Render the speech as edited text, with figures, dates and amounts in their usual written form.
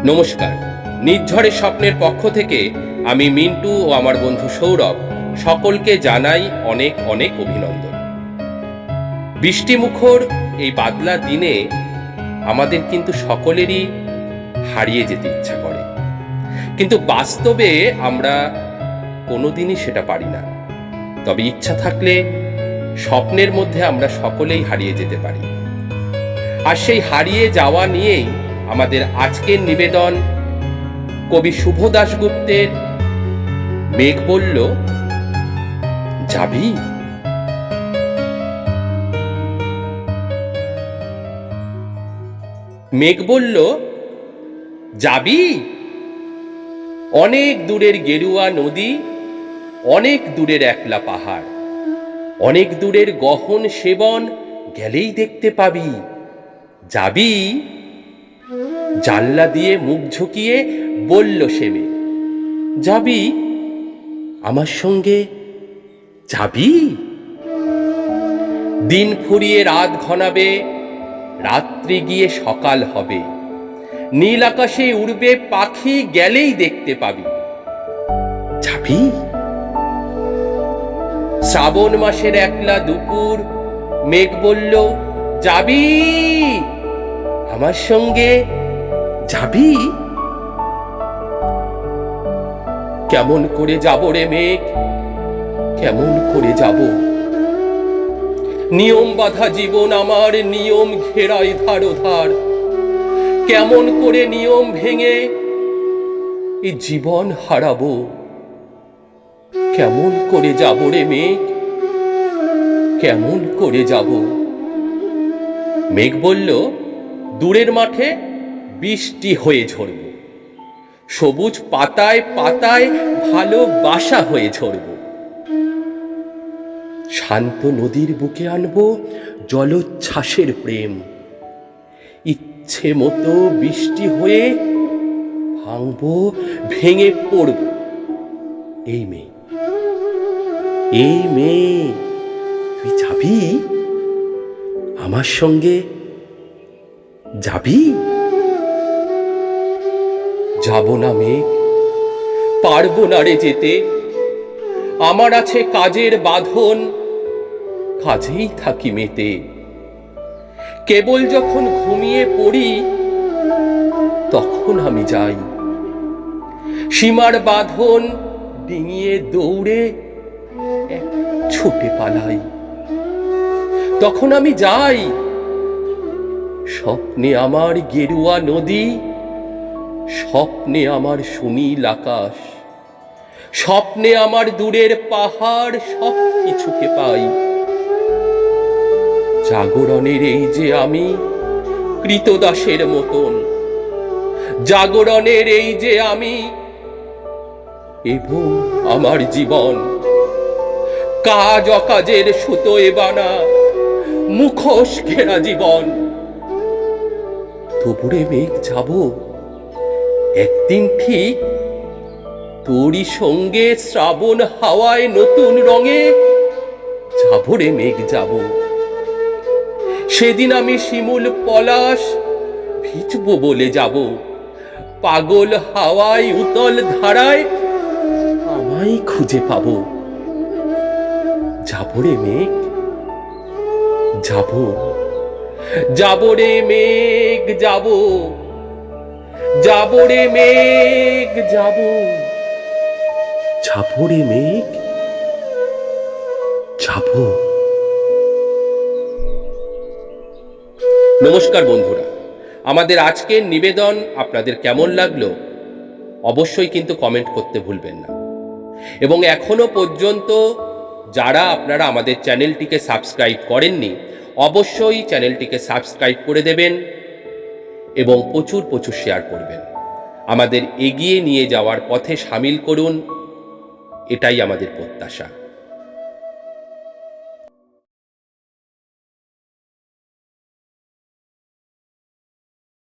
নমস্কার। নির্ঝরের স্বপ্নের পক্ষ থেকে আমি মিন্টু ও আমার বন্ধু সৌরভ সকলকে জানাই অনেক অনেক অভিনন্দন। বৃষ্টিমুখর এই বাদলা দিনে আমাদের কিন্তু সকলেরই হারিয়ে যেতে ইচ্ছা করে, কিন্তু বাস্তবে আমরা কোনোদিনই সেটা পারি না। তবে ইচ্ছা থাকলে স্বপ্নের মধ্যে আমরা সকলেই হারিয়ে যেতে পারি। আর সেই হারিয়ে যাওয়া নিয়েই আমাদের আজকের নিবেদন কবি শুভ দাশগুপ্তের মেঘ বলল যাবি। মেঘ বলল যাবি। অনেক দূরের গেরুয়া নদী, অনেক দূরের একলা পাহাড়, অনেক দূরের গহন সেবন গেলেই দেখতে পাবি। যাবি। জানলা দিয়ে মুখ ঝুঁকিয়ে বলল সে মেয়ে, যাবি আমার সঙ্গে, যাবি। দিন ফুরিয়ে রাত ঘনাবে, রাত্রি গিয়ে সকাল হবে, নীল আকাশে উড়বে পাখি গেলেই দেখতে পাবি। যাবি। শ্রাবণ মাসের একলা দুপুর, মেঘ বলল যাবি আমার সঙ্গে, যাবি। কেমন করে যাব রে মেঘ, কেমন করে যাব। নিয়ম বাঁধা জীবন আমার, নিয়ম ঘেরাই ধারোধার। কেমন করে নিয়ম ভেঙে এই জীবন হারাবো। কেমন করে যাব রে মেঘ, কেমন করে যাব। মেঘ বলল দূরের মাঠে বৃষ্টি হয়ে ঝরব, সবুজ পাতায় পাতায় ভালোবাসা হয়ে ঝরব। শান্ত নদীর বুকে আনবো জলোচ্ছ্বাসের প্রেম। ইচ্ছে মতো বৃষ্টি হয়ে ভাঙবো, ভেঙে পড়ব। এই মেয়ে, এই মেয়ে, তুই যাবি আমার সঙ্গে, যাবি। যাব না মেঘ, পারবো না রে যেতে। আমার আছে কাজের বাঁধন, কাজেই থাকি মেতে। কেবল যখন ঘুমিয়ে পড়ি তখন আমি যাই। সীমার বাঁধন ডিঙিয়ে দৌড়ে এক ছুটে পালাই। তখন আমি যাই। স্বপ্নে আমার গেরুয়া নদী, স্বপ্নে আমার সুনীল আকাশ, স্বপ্নে আমার দূরের পাহাড়, সব কিছুকে পাই। জাগরণের এই যে আমি কৃতদাসের মতন, জাগরণের এই যে আমি এবং আমার জীবন কাজ অকাজের সুতোয় বানা মুখোশ ঘেরা জীবন। তবুরে মেঘ যাব একদিন ঠিক তোরই সঙ্গে, শ্রাবণ হাওয়ায় নতুন রঙে যাব রে মেঘ যাব। সেদিন আমি শিমুল পলাশ ভিজবো বলে যাব। পাগল হাওয়ায় উতল ধারায় আমায় খুঁজে পাবো। যাব রে মেঘ, যাব, যাব রে মেঘ যাব, যাব রে মেঘ যাব, যাব রে মেঘ যাব। নমস্কার বন্ধুরা, আমাদের আজকের নিবেদন আপনাদের কেমন লাগলো অবশ্যই কিন্তু কমেন্ট করতে ভুলবেন না। এবং এখনো পর্যন্ত যারা আপনারা আমাদের চ্যানেলটিকে সাবস্ক্রাইব করেননি অবশ্যই চ্যানেলটিকে সাবস্ক্রাইব করে দেবেন এবং প্রচুর প্রচুর শেয়ার করবেন। আমাদের এগিয়ে নিয়ে যাওয়ার পথে সামিল করুন, এটাই আমাদের প্রত্যাশা।